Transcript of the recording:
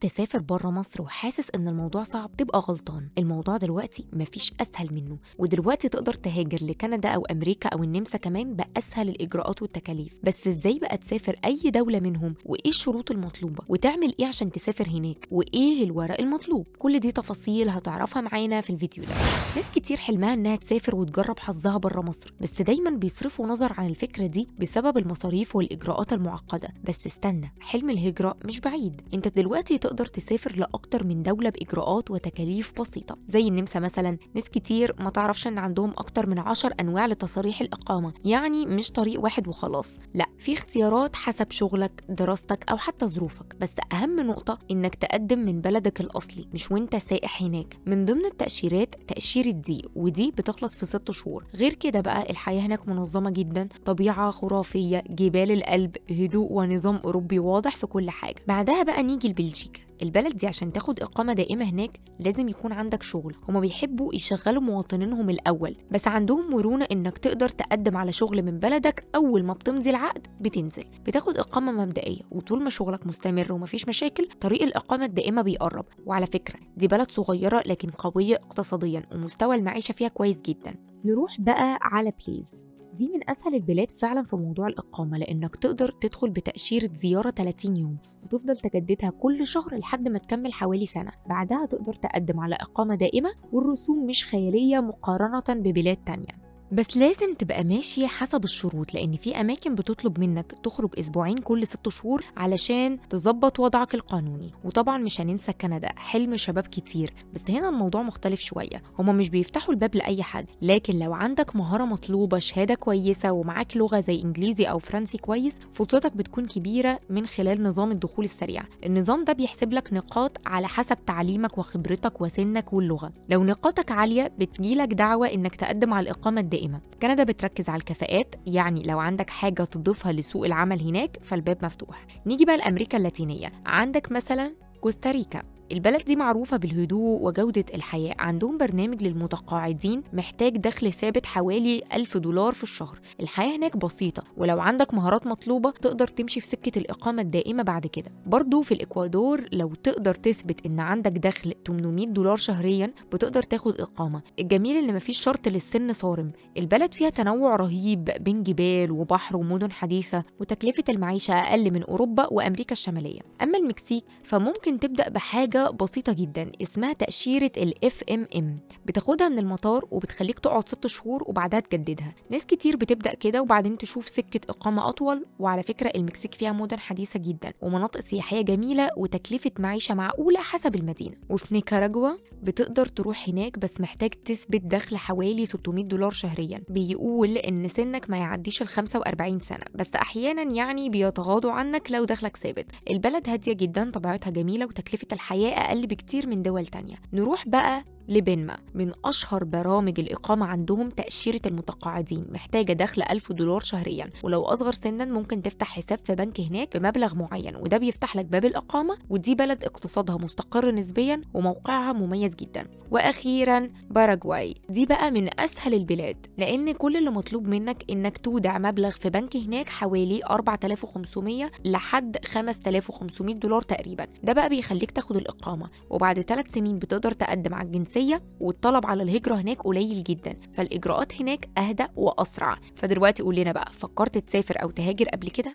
تسافر بره مصر وحاسس إن الموضوع صعب تبقى غلطان. الموضوع دلوقتي مفيش أسهل منه، ودلوقتي تقدر تهاجر لكندا أو أمريكا أو النمسا كمان بأسهل الإجراءات والتكاليف. بس إزاي بقى تسافر أي دولة منهم، وإيه الشروط المطلوبة، وتعمل إيه عشان تسافر هناك، وإيه الورق المطلوب؟ كل دي تفاصيل هتعرفها معانا في الفيديو ده. ناس كتير حلمها إنها تسافر وتجرب حظها بره مصر، بس دايما بيصرفوا نظر عن الفكرة دي بسبب المصاريف والإجراءات المعقدة. بس استنى، حلم الهجرة مش بعيد. انت دلوقتي تقدر تسافر لأكتر من دولة بإجراءات وتكاليف بسيطة. زي النمسا مثلا، ناس كتير ما تعرفش ان عندهم أكتر من 10 أنواع لتصاريح الإقامة، يعني مش طريق واحد وخلاص، لا، في اختيارات حسب شغلك، دراستك أو حتى ظروفك. بس أهم نقطة إنك تقدم من بلدك الأصلي مش وانت سائح هناك. من ضمن التأشيرات تأشيرة دي، ودي بتخلص في 6 شهور. غير كده بقى الحياة هناك منظمة جدا، طبيعة خرافية، جبال القلب، هدوء ونظام أوروبي واضح في كل حاجة. بعدها بقى نيجي لبلجيكا. البلد دي عشان تاخد إقامة دائمة هناك لازم يكون عندك شغل. هما بيحبوا يشغلوا مواطنينهم الأول، بس عندهم مرونة إنك تقدر تقدم على شغل من بلدك. أول ما بتمضي العقد بتنزل، بتاخد إقامة مبدئية، وطول ما شغلك مستمر ومفيش مشاكل طريق الإقامة الدائمة بيقرب. وعلى فكرة دي بلد صغيرة لكن قوية اقتصاديا، ومستوى المعيشة فيها كويس جدا. نروح بقى على بليز. دي من أسهل البلاد فعلا في موضوع الإقامة، لأنك تقدر تدخل بتأشيرة زيارة 30 يوم وتفضل تجددها كل شهر لحد ما تكمل حوالي سنة. بعدها تقدر تقدم على إقامة دائمة، والرسوم مش خيالية مقارنة ببلاد تانية. بس لازم تبقى ماشي حسب الشروط، لأن في أماكن بتطلب منك تخرج أسبوعين كل 6 شهور علشان تظبط وضعك القانوني. وطبعا مش هننسى كندا، حلم شباب كتير. بس هنا الموضوع مختلف شوية، هما مش بيفتحوا الباب لأي حد، لكن لو عندك مهارة مطلوبة، شهادة كويسة، ومعاك لغة زي إنجليزي أو فرنسي كويس، فرصتك بتكون كبيرة من خلال نظام الدخول السريع. النظام ده بيحسب لك نقاط على حسب تعليمك وخبرتك وسنك واللغة. لو نقاطك عالية بتجيلك دعوة إنك تقدم على الإقامة الدائمة. كندا بتركز على الكفاءات، يعني لو عندك حاجة تضيفها لسوق العمل هناك فالباب مفتوح. نيجي بقى لأمريكا اللاتينية. عندك مثلا كوستاريكا. البلد دي معروفة بالهدوء وجودة الحياة. عندهم برنامج للمتقاعدين محتاج دخل ثابت حوالي $1000 في الشهر. الحياة هناك بسيطة، ولو عندك مهارات مطلوبة تقدر تمشي في سكة الإقامة الدائمة بعد كده. برضو في الإكوادور لو تقدر تثبت إن عندك دخل $800 شهريا بتقدر تاخد إقامة. الجميل إن مفيش شرط للسن صارم. البلد فيها تنوع رهيب بين جبال وبحر ومدن حديثة، وتكلفة المعيشة أقل من أوروبا وأمريكا الشمالية. أما المكسيك فممكن تبدأ بحاجة بسيطة جدا اسمها تأشيرة ال FMM. بتاخدها من المطار وبتخليك تقعد 6 شهور وبعدها تجددها. ناس كتير بتبدأ كده وبعدين تشوف سكة إقامة أطول. وعلى فكرة المكسيك فيها مدن حديثة جدا ومناطق سياحية جميلة وتكلفة معيشة معقولة حسب المدينة. وفي نيكاراجوا بتقدر تروح هناك، بس محتاج تثبت دخل حوالي $600 شهريا. بيقول إن سنك ما يعديش 45 سنة، بس أحيانا يعني بيتغاضوا عنك لو دخلك ثابت. البلد هادية جدا، طبيعتها جميلة، وتكلفة الحياة أقل بكتير من دول تانية. نروح بقى لبنما. من أشهر برامج الإقامة عندهم تأشيرة المتقاعدين، محتاجة دخل $1000 شهريا، ولو أصغر سنا ممكن تفتح حساب في بنك هناك بمبلغ معين، وده بيفتح لك باب الإقامة. ودي بلد اقتصادها مستقر نسبيا وموقعها مميز جدا. وأخيرا باراجواي. دي بقى من أسهل البلاد، لأن كل اللي مطلوب منك إنك تودع مبلغ في بنك هناك حوالي 4500 لحد $5500 تقريبا. ده بقى بيخليك تاخد الإقامة، وبعد 3 سنين بتقدر تقدم على الجنسية، والطلب على الهجرة هناك قليل جدا، فالإجراءات هناك أهدى وأسرع. فدلوقتي قول لنا بقى، فكرت تسافر أو تهاجر قبل كده؟